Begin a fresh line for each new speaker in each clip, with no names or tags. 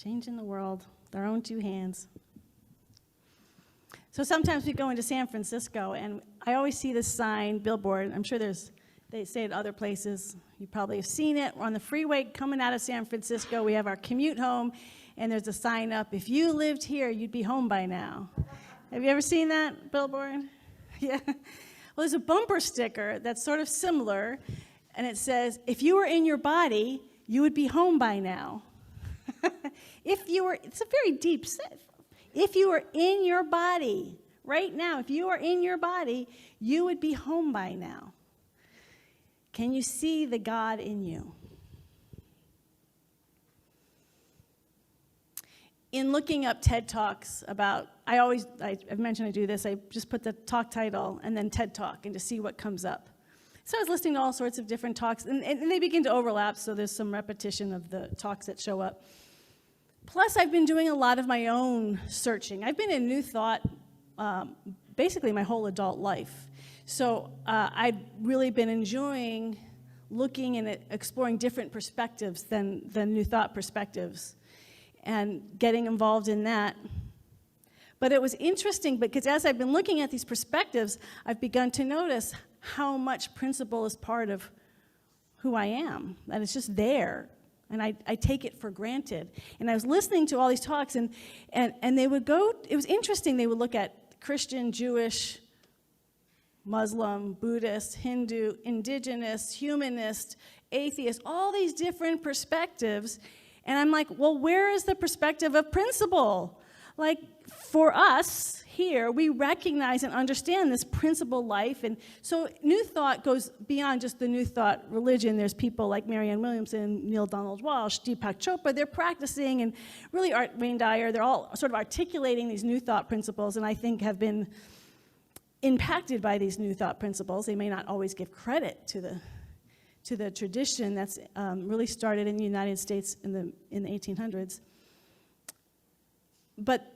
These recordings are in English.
Changing the world with our own two hands. So sometimes we go into San Francisco, and I always see this sign, billboard. I'm sure they say it other places. You probably have seen it. We're on the freeway coming out of San Francisco. We have our commute home, and there's a sign up, if you lived here, you'd be home by now. Have you ever seen that billboard? Yeah. Well, there's a bumper sticker that's sort of similar, and it says, if you were in your body, you would be home by now. It's a very deep set. If you were in your body, right now, if you are in your body, you would be home by now. Can you see the God in you? In looking up TED Talks about, I've mentioned I do this, I just put the talk title and then TED Talk and to see what comes up. So I was listening to all sorts of different talks, and they begin to overlap, so there's some repetition of the talks that show up. Plus, I've been doing a lot of my own searching. I've been in New Thought basically my whole adult life. So I've really been enjoying looking and exploring different perspectives than New Thought perspectives and getting involved in that. But it was interesting because as I've been looking at these perspectives, I've begun to notice how much principle is part of who I am, and it's just there. And I take it for granted. And I was listening to all these talks, and they would go, it was interesting, they would look at Christian, Jewish, Muslim, Buddhist, Hindu, indigenous, humanist, atheist, all these different perspectives. And I'm like, well, where is the perspective of principle? Like, for us here, we recognize and understand this principle life. And so New Thought goes beyond just the New Thought religion. There's people like Marianne Williamson, Neil Donald Walsh, Deepak Chopra. They're practicing, and really Wayne Dyer, they're all sort of articulating these New Thought principles, and I think have been impacted by these New Thought principles. They may not always give credit to the tradition that's really started in the United States in the 1800s. But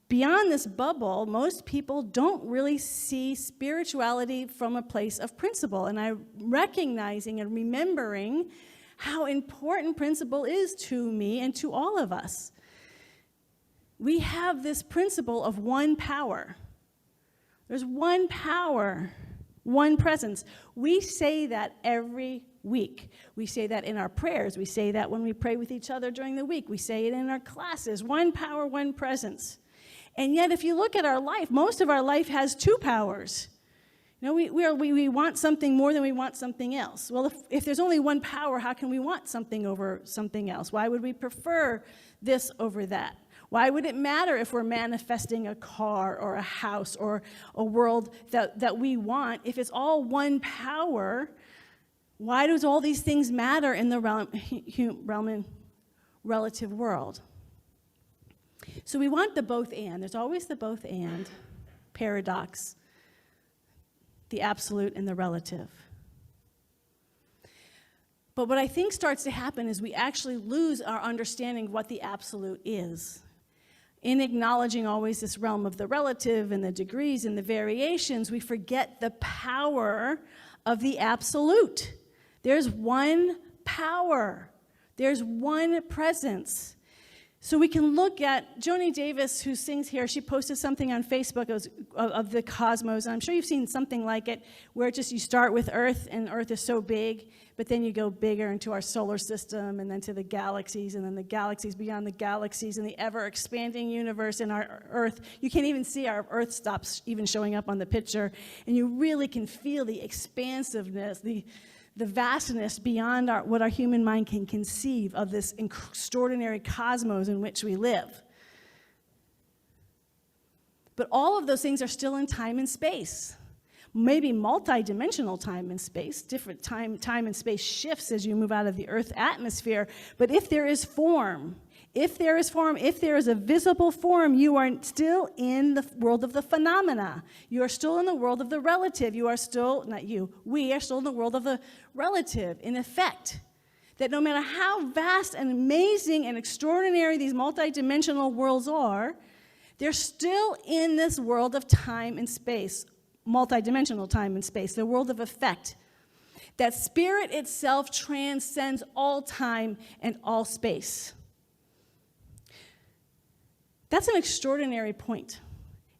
beyond this bubble, most people don't really see spirituality from a place of principle. And I'm recognizing and remembering how important principle is to me and to all of us. We have this principle of one power. There's one power, one presence. We say that every week. We say that in our prayers. We say that when we pray with each other during the week. We say it in our classes. One power, one presence. And yet, if you look at our life, most of our life has two powers. You know, we want something more than we want something else. Well, if there's only one power, how can we want something over something else? Why would we prefer this over that? Why would it matter if we're manifesting a car or a house or a world that we want? If it's all one power, why does all these things matter in the relative world? So we want the both and. There's always the both and paradox, the absolute and the relative. But what I think starts to happen is we actually lose our understanding of what the absolute is. In acknowledging always this realm of the relative and the degrees and the variations, we forget the power of the absolute. There's one power. There's one presence. So we can look at Joni Davis, who sings here. She posted something on Facebook of the cosmos, and I'm sure you've seen something like it, where just you start with Earth, and Earth is so big, but then you go bigger into our solar system, and then to the galaxies, and then the galaxies beyond the galaxies, and the ever-expanding universe, and our Earth. You can't even see our Earth stops even showing up on the picture, and you really can feel the expansiveness, the vastness beyond what our human mind can conceive of this extraordinary cosmos in which we live. But all of those things are still in time and space. Maybe multi-dimensional time and space, different time and space shifts as you move out of the Earth atmosphere. But if there is form, if there is a visible form, you are still in the world of the phenomena. You are still in the world of the relative. You are still, not you, we are still in the world of the relative, in effect. That no matter how vast and amazing and extraordinary these multidimensional worlds are, they're still in this world of time and space, multidimensional time and space, the world of effect. That spirit itself transcends all time and all space. That's an extraordinary point.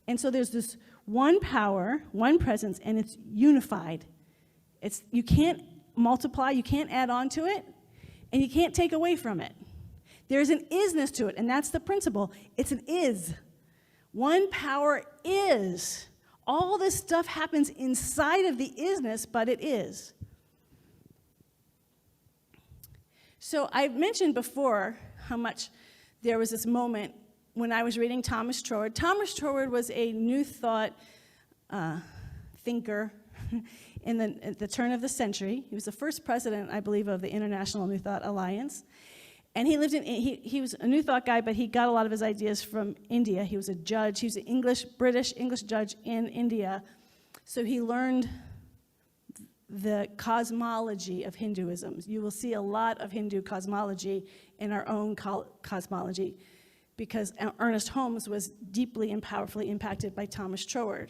And so there's this one power, one presence, and it's unified. You can't multiply, you can't add on to it, and you can't take away from it. There's an isness to it, and that's the principle. It's an is. One power is. All this stuff happens inside of the isness, but it is. So I mentioned before how much there was this moment when I was reading Thomas Troward. Thomas Troward was a New Thought thinker at the turn of the century. He was the first president, I believe, of the International New Thought Alliance. And he was a New Thought guy, but he got a lot of his ideas from India. He was a judge. He was an British English judge in India. So he learned the cosmology of Hinduism. You will see a lot of Hindu cosmology in our own cosmology, because Ernest Holmes was deeply and powerfully impacted by Thomas Troward.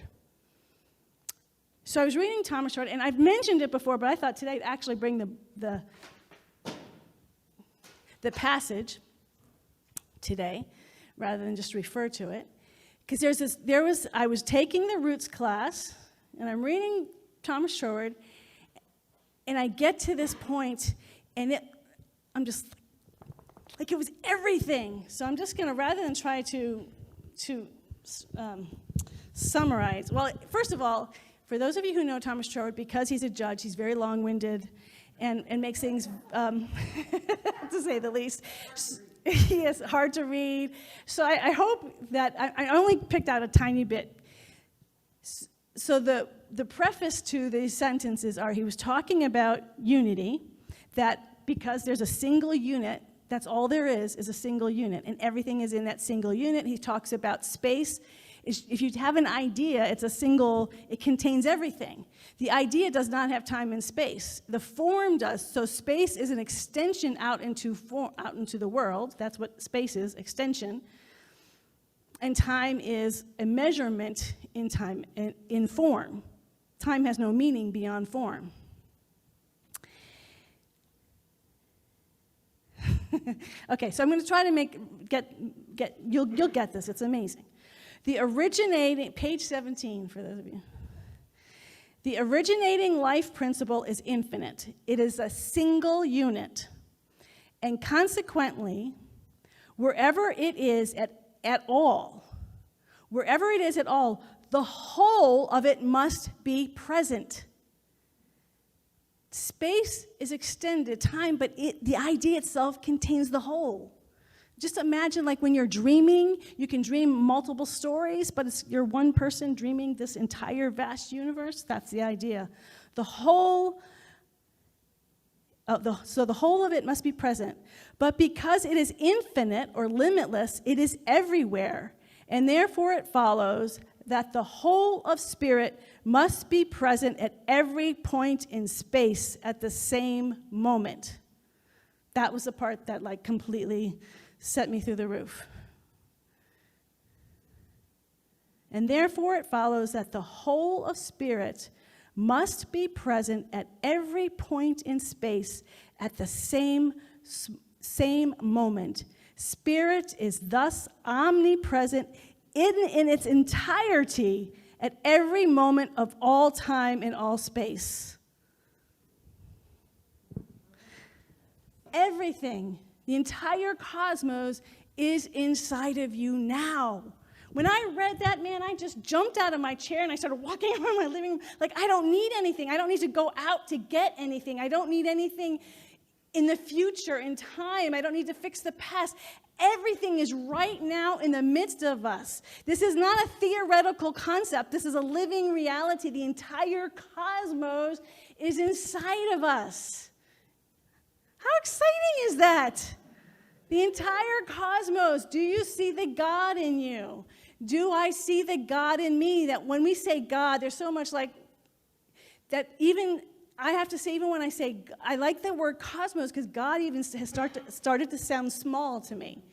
So I was reading Thomas Troward, and I've mentioned it before, but I thought today I'd actually bring the passage today, rather than just refer to it. Because I was taking the Roots class, and I'm reading Thomas Troward, and I get to this point, and I'm just like it was everything. So I'm just going to, rather than try to summarize. Well, first of all, for those of you who know Thomas Troward, because he's a judge, he's very long-winded and makes things, to say the least, he is hard to read. So I hope that, I only picked out a tiny bit. So the preface to these sentences are, he was talking about unity, that because there's a single unit, that's all there is a single unit, and everything is in that single unit. He talks about space. If you have an idea, it contains everything. The idea does not have time and space. The form does. So space is an extension out into the world. That's what space is, extension. And time is a measurement in time, in form. Time has no meaning beyond form. Okay, so I'm going to try to you'll get this. It's amazing. Page 17 for those of you. The originating life principle is infinite. It is a single unit. And consequently, wherever it is at all, the whole of it must be present. Space is extended time, but the idea itself contains the whole. Just imagine, like when you're dreaming, you can dream multiple stories, but you're one person dreaming this entire vast universe. That's the idea. The whole of it must be present. But because it is infinite or limitless, it is everywhere. And therefore it follows that the whole of spirit must be present at every point in space at the same moment. That was the part that completely set me through the roof. And therefore it follows that the whole of spirit must be present at every point in space at the same moment. Spirit is thus omnipresent in its entirety at every moment of all time and all space. Everything, the entire cosmos is inside of you now. When I read that, man, I just jumped out of my chair and I started walking around my living room like I don't need anything. I don't need to go out to get anything. I don't need anything in the future, in time. I don't need to fix the past. Everything is right now in the midst of us. This is not a theoretical concept. This is a living reality. The entire cosmos is inside of us. How exciting is that? The entire cosmos. Do you see the God in you? Do I see the God in me? That when we say God, there's so much like that. Even I have to say, even when I say, I like the word cosmos because God even has started to sound small to me.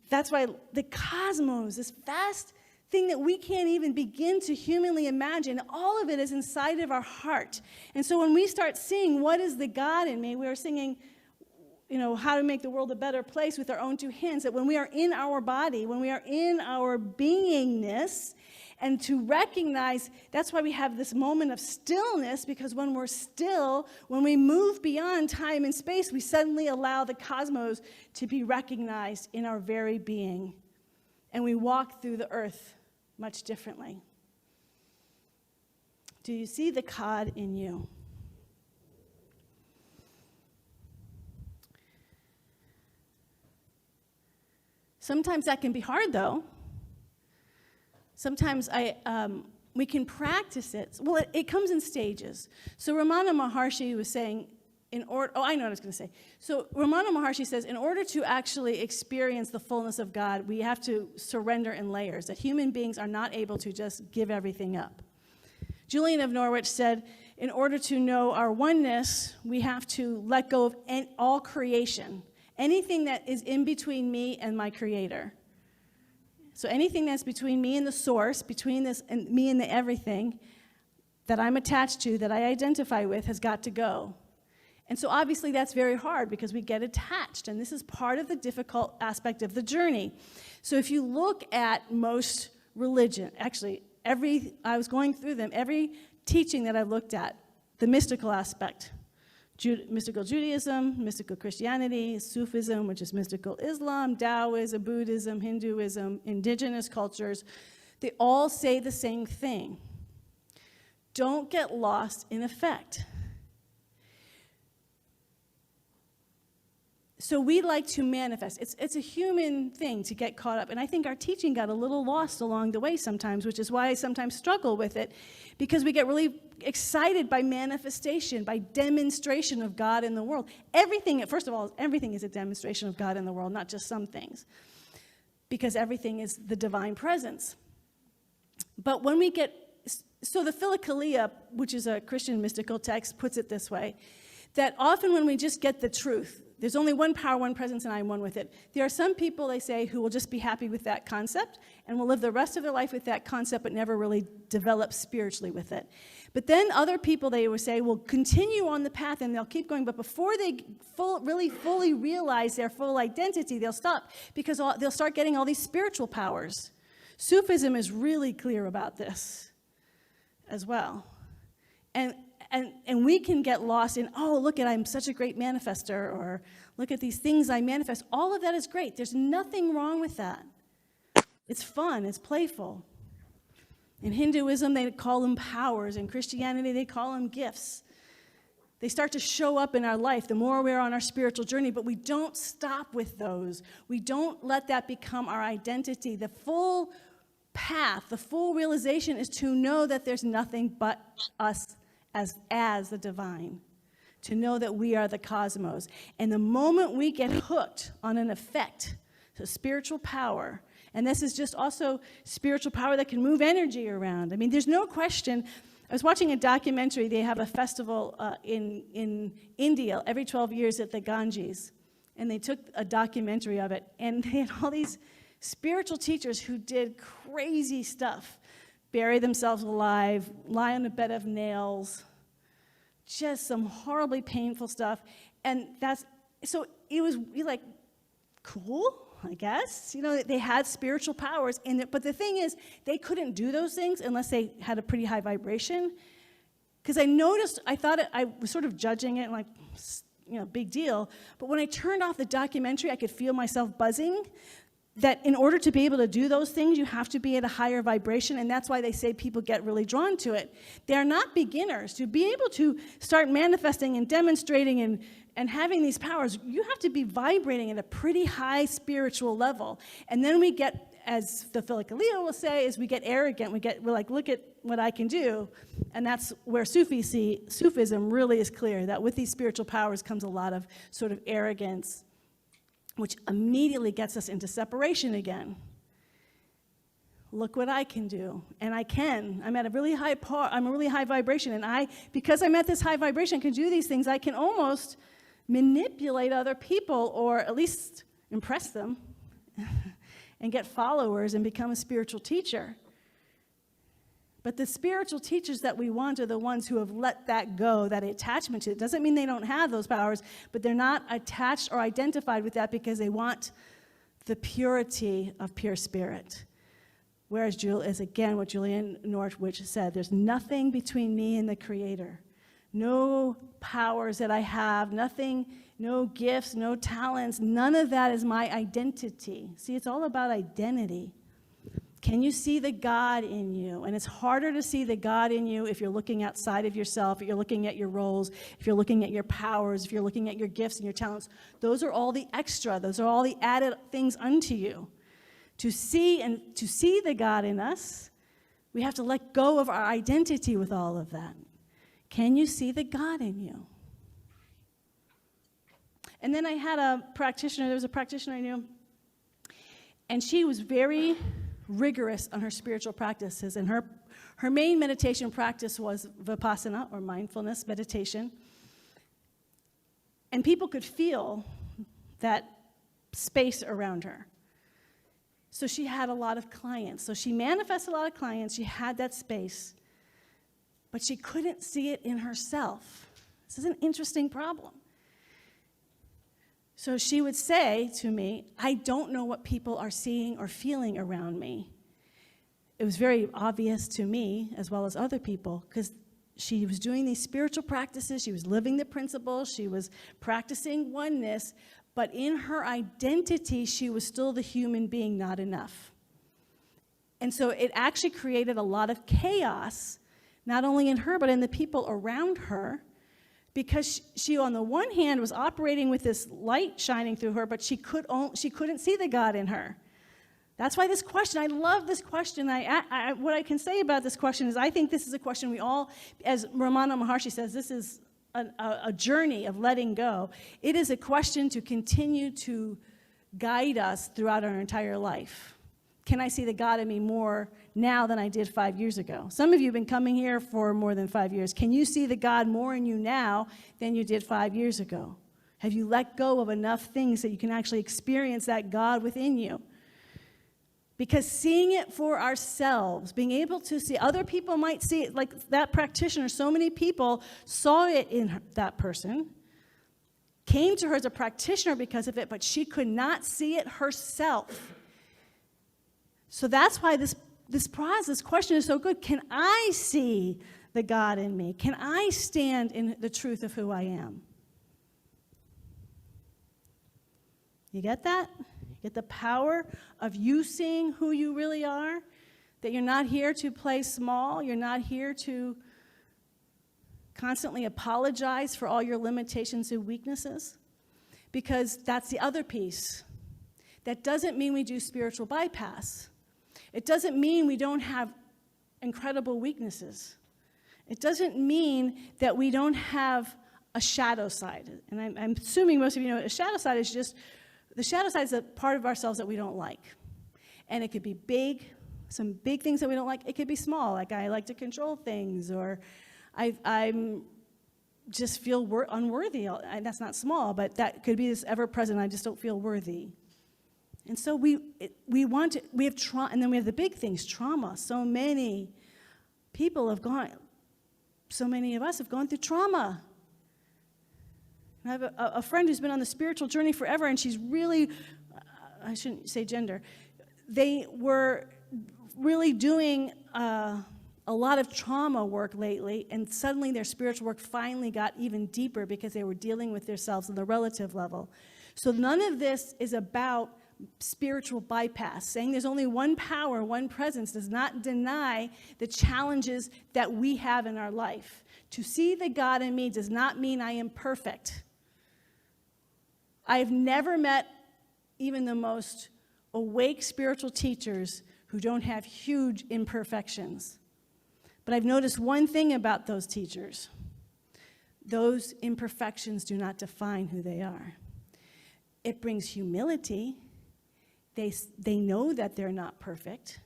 That's why the cosmos, this vast thing that we can't even begin to humanly imagine, all of it is inside of our heart. And so when we start seeing what is the God in me, we are singing, how to make the world a better place with our own two hands, that when we are in our body, when we are in our beingness, and to recognize, that's why we have this moment of stillness, because when we're still, when we move beyond time and space, we suddenly allow the cosmos to be recognized in our very being. And we walk through the earth much differently. Do you see the cod in you? Sometimes that can be hard, though. Sometimes we can practice it. Well, it comes in stages. So Ramana Maharshi was saying, I know what I was going to say. So Ramana Maharshi says, in order to actually experience the fullness of God, we have to surrender in layers, that human beings are not able to just give everything up. Julian of Norwich said, in order to know our oneness, we have to let go of all creation. Anything that is in between me and my Creator. So anything that's between me and the source, between this and me and the everything that I'm attached to, that I identify with, has got to go. And so obviously that's very hard because we get attached, and this is part of the difficult aspect of the journey. So if you look at most religion, actually I was going through them, every teaching that I looked at, the mystical aspect, mystical Judaism, mystical Christianity, Sufism, which is mystical Islam, Taoism, Buddhism, Hinduism, indigenous cultures, they all say the same thing. Don't get lost in effect. So we like to manifest. It's a human thing to get caught up. And I think our teaching got a little lost along the way sometimes, which is why I sometimes struggle with it, because we get really excited by manifestation, by demonstration of God in the world. First of all, everything is a demonstration of God in the world, not just some things, because everything is the divine presence. But when we so the Philokalia, which is a Christian mystical text, puts it this way, that often when we just get the truth, there's only one power, one presence, and I am one with it. There are some people, they say, who will just be happy with that concept and will live the rest of their life with that concept but never really develop spiritually with it. But then other people, they would say, will continue on the path and they'll keep going, but before they really fully realize their full identity, they'll stop because they'll start getting all these spiritual powers. Sufism is really clear about this as well. And we can get lost in, look at, I'm such a great manifester, or look at these things I manifest. All of that is great. There's nothing wrong with that. It's fun. It's playful. In Hinduism, they call them powers. In Christianity, they call them gifts. They start to show up in our life the more we're on our spiritual journey, but we don't stop with those. We don't let that become our identity. The full path, the full realization is to know that there's nothing but us as the divine, to know that we are the cosmos. And the moment we get hooked on an effect, so spiritual power, and this is just also spiritual power that can move energy around. I mean, there's no question. I was watching a documentary. They have a festival in India every 12 years at the Ganges, and they took a documentary of it, and they had all these spiritual teachers who did crazy stuff. Bury themselves alive, lie on a bed of nails, just some horribly painful stuff. And so it was like, cool, I guess. They had spiritual powers, but the thing is, they couldn't do those things unless they had a pretty high vibration. Because I thought I was sort of judging it, like, big deal. But when I turned off the documentary, I could feel myself buzzing. That in order to be able to do those things, you have to be at a higher vibration, and that's why they say people get really drawn to it. They're not beginners. To be able to start manifesting and demonstrating and having these powers, you have to be vibrating at a pretty high spiritual level. And then we get, as the Philokalia will say, is we get arrogant. We're like, look at what I can do. And that's where Sufism really is clear, that with these spiritual powers comes a lot of sort of arrogance, which immediately gets us into separation again. Look what I can do, and I can. I'm at a really high I'm a really high vibration, and because I'm at this high vibration, I can do these things. I can almost manipulate other people, or at least impress them, and get followers and become a spiritual teacher. But the spiritual teachers that we want are the ones who have let that go, that attachment to it. It doesn't mean they don't have those powers, but they're not attached or identified with that because they want the purity of pure spirit. Whereas is again what Julian Norwich said, there's nothing between me and the Creator. No powers that I have, nothing, no gifts, no talents, none of that is my identity. See, it's all about identity. Can you see the God in you? And it's harder to see the God in you if you're looking outside of yourself, if you're looking at your roles, if you're looking at your powers, if you're looking at your gifts and your talents. Those are all the extra. Those are all the added things unto you. To see the God in us, we have to let go of our identity with all of that. Can you see the God in you? And then I had there was a practitioner I knew, and she was very rigorous on her spiritual practices, and her main meditation practice was vipassana, or mindfulness meditation. And people could feel that space around her. So she had a lot of clients. So she manifested a lot of clients. She had that space. But she couldn't see it in herself. This is an interesting problem. So she would say to me, I don't know what people are seeing or feeling around me. It was very obvious to me, as well as other people, because she was doing these spiritual practices. She was living the principles. She was practicing oneness. But in her identity, she was still the human being, not enough. And so it actually created a lot of chaos, not only in her, but in the people around her, because she, on the one hand, was operating with this light shining through her, but she couldn't see the God in her. That's why this question, I love this question. What I can say about this question is I think this is a question we all, as Ramana Maharshi says, this is a journey of letting go. It is a question to continue to guide us throughout our entire life. Can I see the God in me more now than I did 5 years ago? Some of you have been coming here for more than 5 years. Can you see the God more in you now than you did 5 years ago? Have you let go of enough things that you can actually experience that God within you? Because seeing it for ourselves, being able to see, other people might see it, like that practitioner, so many people saw it in that person, came to her as a practitioner because of it, but she could not see it herself. So that's why this question is so good. Can I see the God in me? Can I stand in the truth of who I am? You get that? Get the power of you seeing who you really are, that you're not here to play small, you're not here to constantly apologize for all your limitations and weaknesses, because that's the other piece. That doesn't mean we do spiritual bypass. It doesn't mean we don't have incredible weaknesses. It doesn't mean that we don't have a shadow side. And I'm assuming most of you know a shadow side is just the shadow side is a part of ourselves that we don't like. And it could be big, some big things that we don't like. It could be small, like I like to control things, or I'm just feel unworthy. And that's not small, but that could be this ever-present, I just don't feel worthy. And so we have trauma, and then we have the big things, trauma. So many people have gone, so many of us have gone through trauma. I have a friend who's been on the spiritual journey forever, and she's really, I shouldn't say gender, they were really doing a lot of trauma work lately, and suddenly their spiritual work finally got even deeper because they were dealing with themselves on the relative level. So none of this is about spiritual bypass. Saying there's only one power, one presence does not deny the challenges that we have in our life. To see the God in me does not mean I am perfect. I've never met even the most awake spiritual teachers who don't have huge imperfections. But I've noticed one thing about those teachers. Those imperfections do not define who they are. It brings humility. They know that they're not perfect.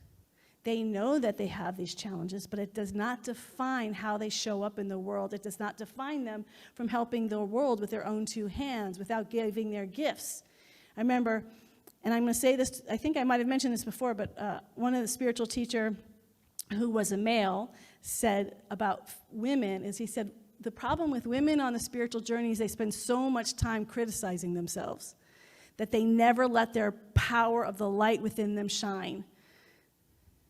They know that they have these challenges, but it does not define how they show up in the world. It does not define them from helping the world with their own two hands, without giving their gifts. I remember, and I'm going to say this, I think I might have mentioned this before, but one of the spiritual teacher who was a male, said about women is he said, the problem with women on the spiritual journey is they spend so much time criticizing themselves that they never let their power of the light within them shine.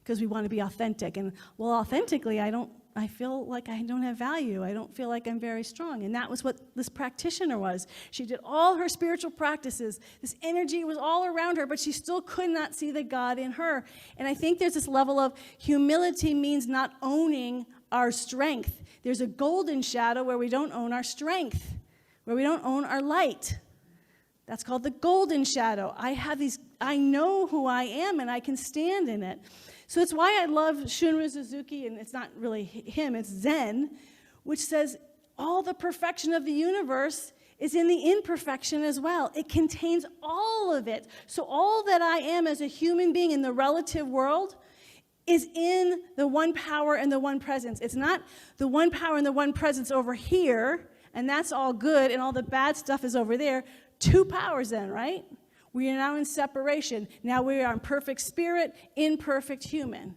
Because we want to be authentic. And, well, authentically, I feel like I don't have value. I don't feel like I'm very strong. And that was what this practitioner was. She did all her spiritual practices. This energy was all around her, but she still could not see the God in her. And I think there's this level of humility means not owning our strength. There's a golden shadow where we don't own our strength, where we don't own our light. That's called the golden shadow. I know who I am, and I can stand in it. So it's why I love Shunryu Suzuki, and it's not really him, it's Zen, which says all the perfection of the universe is in the imperfection as well. It contains all of it. So all that I am as a human being in the relative world is in the one power and the one presence. It's not the one power and the one presence over here, and that's all good, and all the bad stuff is over there. Two powers then, right? We are now in separation. Now we are in perfect spirit, imperfect human.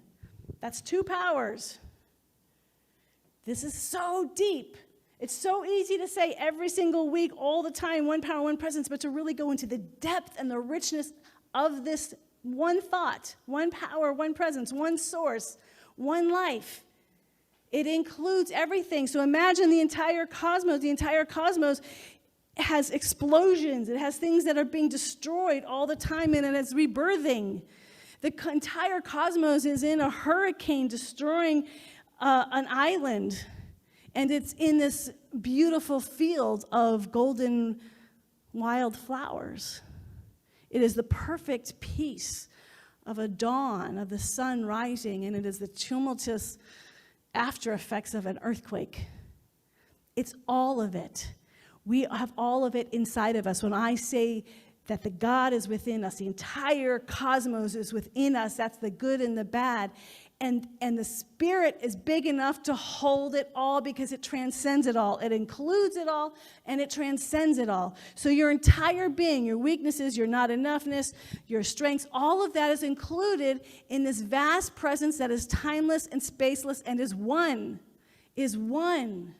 That's two powers. This is so deep. It's so easy to say every single week, all the time, one power, one presence, but to really go into the depth and the richness of this one thought, one power, one presence, one source, one life. It includes everything. So imagine the entire cosmos. The entire cosmos has explosions. It has things that are being destroyed all the time, and it's rebirthing. The entire cosmos is in a hurricane destroying an island, and it's in this beautiful field of golden wild flowers. It is the perfect peace of a dawn, of the sun rising, and it is the tumultuous after effects of an earthquake. It's all of it. We have all of it inside of us. When I say that the God is within us, the entire cosmos is within us, that's the good and the bad. And the Spirit is big enough to hold it all because it transcends it all. It includes it all, and it transcends it all. So your entire being, your weaknesses, your not enoughness, your strengths, all of that is included in this vast presence that is timeless and spaceless and is one. Is one.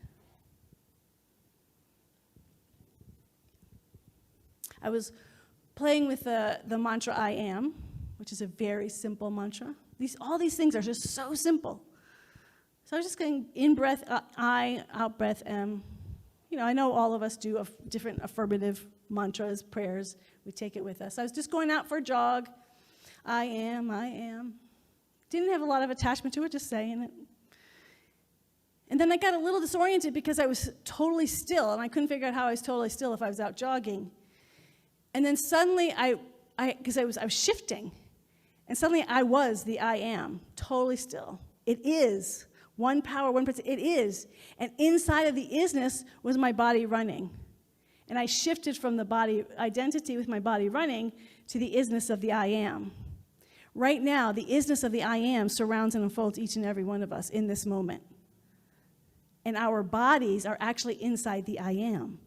I was playing with the mantra I am, which is a very simple mantra. All these things are just so simple. So I was just going in breath I, out breath M. You know, I know all of us do different affirmative mantras, prayers. We take it with us. I was just going out for a jog. I am, I am. Didn't have a lot of attachment to it, just saying it. And then I got a little disoriented because I was totally still, and I couldn't figure out how I was totally still if I was out jogging. And then suddenly because I was shifting. And suddenly I was the I am, totally still. It is. One power, one presence. It is. And inside of the isness was my body running. And I shifted from the body identity with my body running to the isness of the I am. Right now, the isness of the I am surrounds and unfolds each and every one of us in this moment. And our bodies are actually inside the I am.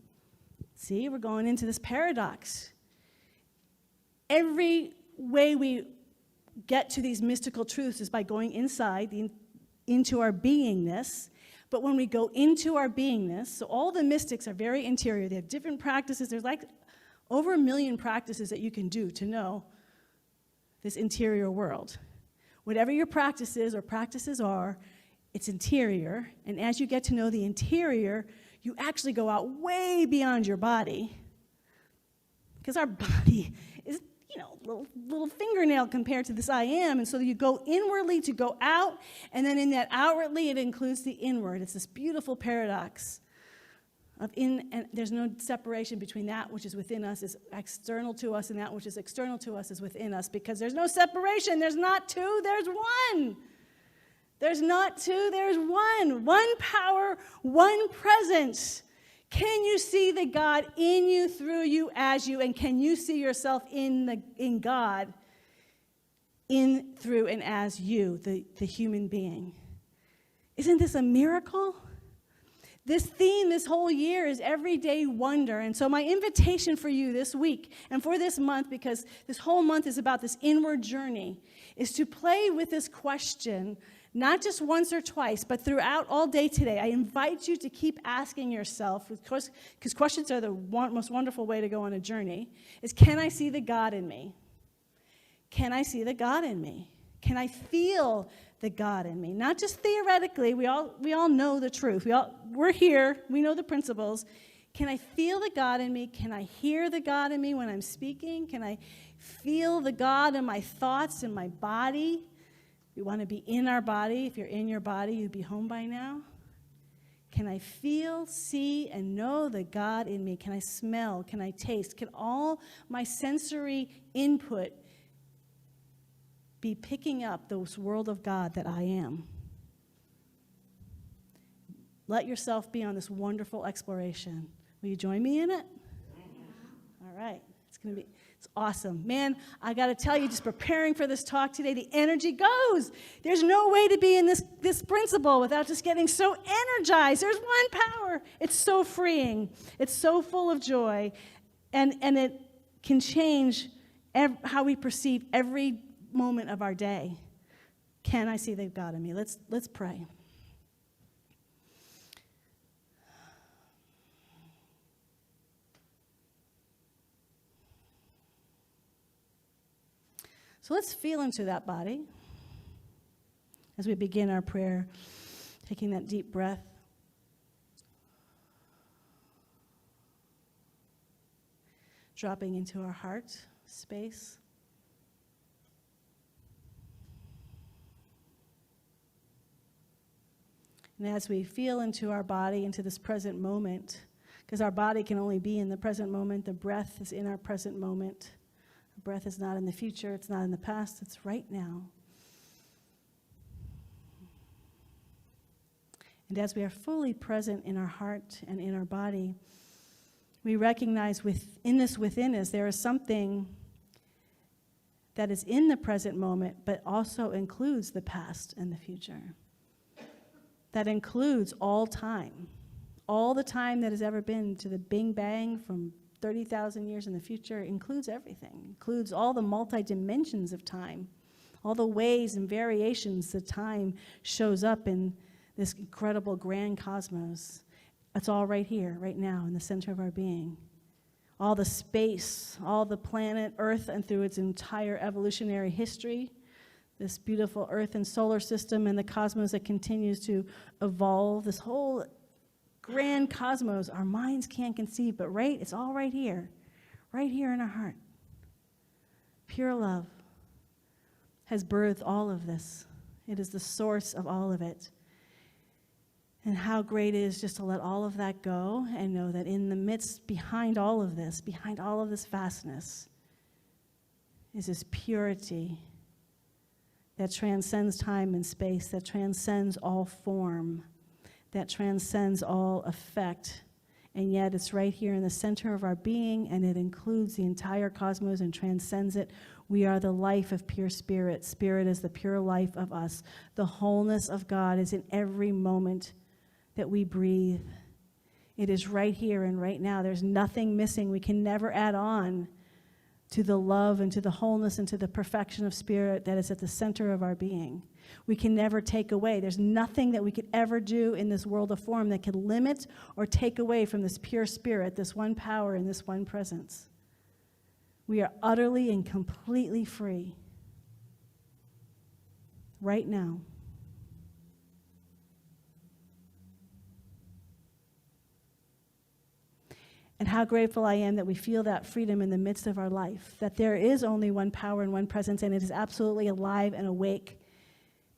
See, we're going into this paradox. Every way we get to these mystical truths is by going inside, into our beingness. But when we go into our beingness, so all the mystics are very interior. They have different practices. There's like over 1 million practices that you can do to know this interior world. Whatever your practice is or practices are, it's interior. And as you get to know the interior, you actually go out way beyond your body. Because our body is, little fingernail compared to this I am. And so you go inwardly to go out, and then in that outwardly, it includes the inward. It's this beautiful paradox of and there's no separation between that which is within us is external to us and that which is external to us is within us, because there's no separation. There's not two, there's one. There's not two, there's one. One power, one presence. Can you see the God in you, through you, as you, and can you see yourself in God, in, through, and as you, the human being? Isn't this a miracle? This theme this whole year is everyday wonder. And so my invitation for you this week and for this month, because this whole month is about this inward journey, is to play with this question, Not just once or twice, but throughout all day today, I invite you to keep asking yourself, because questions are the most wonderful way to go on a journey, is can I see the God in me? Can I see the God in me? Can I feel the God in me? Not just theoretically, we all know the truth. We're here, we know the principles. Can I feel the God in me? Can I hear the God in me when I'm speaking? Can I feel the God in my thoughts, in my body? We want to be in our body. If you're in your body, you'd be home by now. Can I feel, see, and know the God in me? Can I smell? Can I taste? Can all my sensory input be picking up this world of God that I am? Let yourself be on this wonderful exploration. Will you join me in it? All right. It's awesome. Man, I got to tell you, just preparing for this talk today, the energy goes. There's no way to be in this principle without just getting so energized. There's one power. It's so freeing. It's so full of joy. And it can change how we perceive every moment of our day. Can I see the God in me? Let's pray. So let's feel into that body as we begin our prayer, taking that deep breath. Dropping into our heart space. And as we feel into our body, into this present moment, because our body can only be in the present moment, the breath is in our present moment. The breath is not in the future, it's not in the past, it's right now. And as we are fully present in our heart and in our body, we recognize within us, there is something that is in the present moment, but also includes the past and the future. That includes all time. All the time that has ever been to the Big Bang from 30,000 years in the future includes everything. Includes all the multi-dimensions of time. All the ways and variations that time shows up in this incredible grand cosmos. It's all right here, right now, in the center of our being. All the space, all the planet Earth, and through its entire evolutionary history, this beautiful Earth and solar system and the cosmos that continues to evolve, this whole grand cosmos our minds can't conceive, but it's all right here in our heart. Pure love has birthed all of this. It is the source of all of it. And how great it is just to let all of that go and know that in the midst, behind all of this vastness, is this purity that transcends time and space, that transcends all form, that transcends all effect. And yet it's right here in the center of our being, and it includes the entire cosmos and transcends it. We are the life of pure spirit. Spirit is the pure life of us. The wholeness of God is in every moment that we breathe. It is right here and right now. There's nothing missing. We can never add on to the love and to the wholeness and to the perfection of spirit that is at the center of our being. We can never take away. There's nothing that we could ever do in this world of form that could limit or take away from this pure spirit, this one power and this one presence. We are utterly and completely free right now. And how grateful I am that we feel that freedom in the midst of our life, that there is only one power and one presence, and it is absolutely alive and awake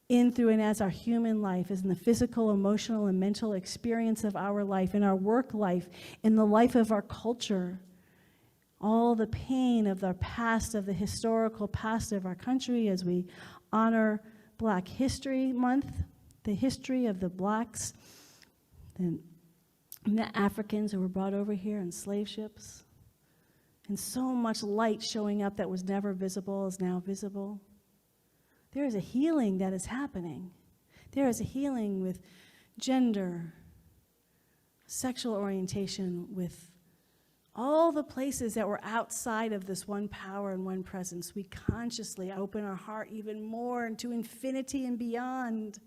in, through, and as our human life, is in the physical, emotional, and mental experience of our life, in our work life, in the life of our culture. All the pain of the past, of the historical past of our country, as we honor Black History Month, the history of the blacks, and the Africans who were brought over here in slave ships, and so much light showing up that was never visible is now visible. There is a healing that is happening. There is a healing with gender, sexual orientation, with all the places that were outside of this one power and one presence, we consciously open our heart even more into infinity and beyond,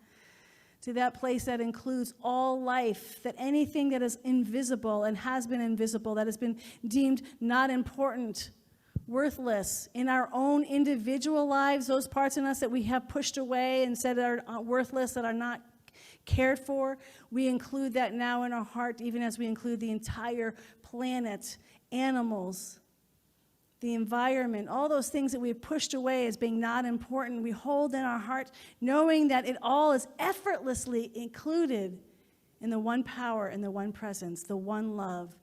to that place that includes all life, that anything that is invisible and has been invisible, that has been deemed not important, worthless in our own individual lives, those parts in us that we have pushed away and said are worthless, that are not cared for, we include that now in our heart, even as we include the entire planet, animals, the environment, all those things that we have pushed away as being not important, we hold in our heart, knowing that it all is effortlessly included in the one power and the one presence, the one love.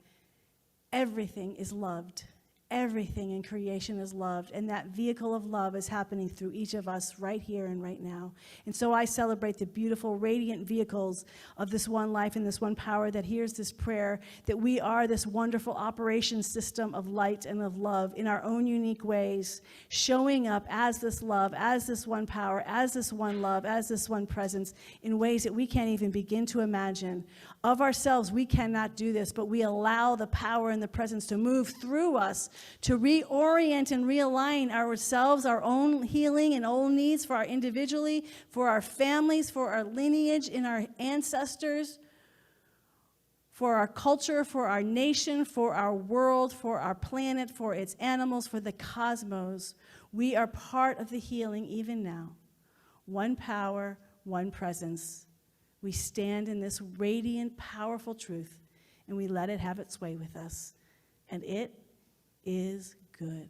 Everything is loved. Everything in creation is loved, and that vehicle of love is happening through each of us right here and right now. And so I celebrate the beautiful, radiant vehicles of this one life and this one power that hears this prayer, that we are this wonderful operation system of light and of love in our own unique ways, showing up as this love, as this one power, as this one love, as this one presence in ways that we can't even begin to imagine. Of ourselves, we cannot do this, but we allow the power and the presence to move through us, to reorient and realign ourselves, our own healing and own needs for our individually, for our families, for our lineage in our ancestors, for our culture, for our nation, for our world, for our planet, for its animals, for the cosmos. We are part of the healing even now. One power, one presence. We stand in this radiant, powerful truth, and we let it have its way with us. And it is good.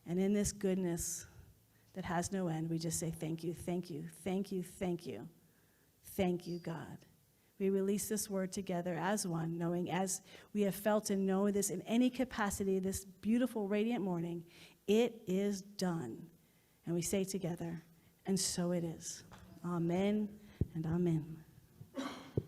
And in this goodness that has no end, we just say thank you, thank you, thank you, thank you. Thank you, God. We release this word together as one, knowing as we have felt and know this in any capacity this beautiful, radiant morning, it is done. And we say together, and so it is. Amen and amen.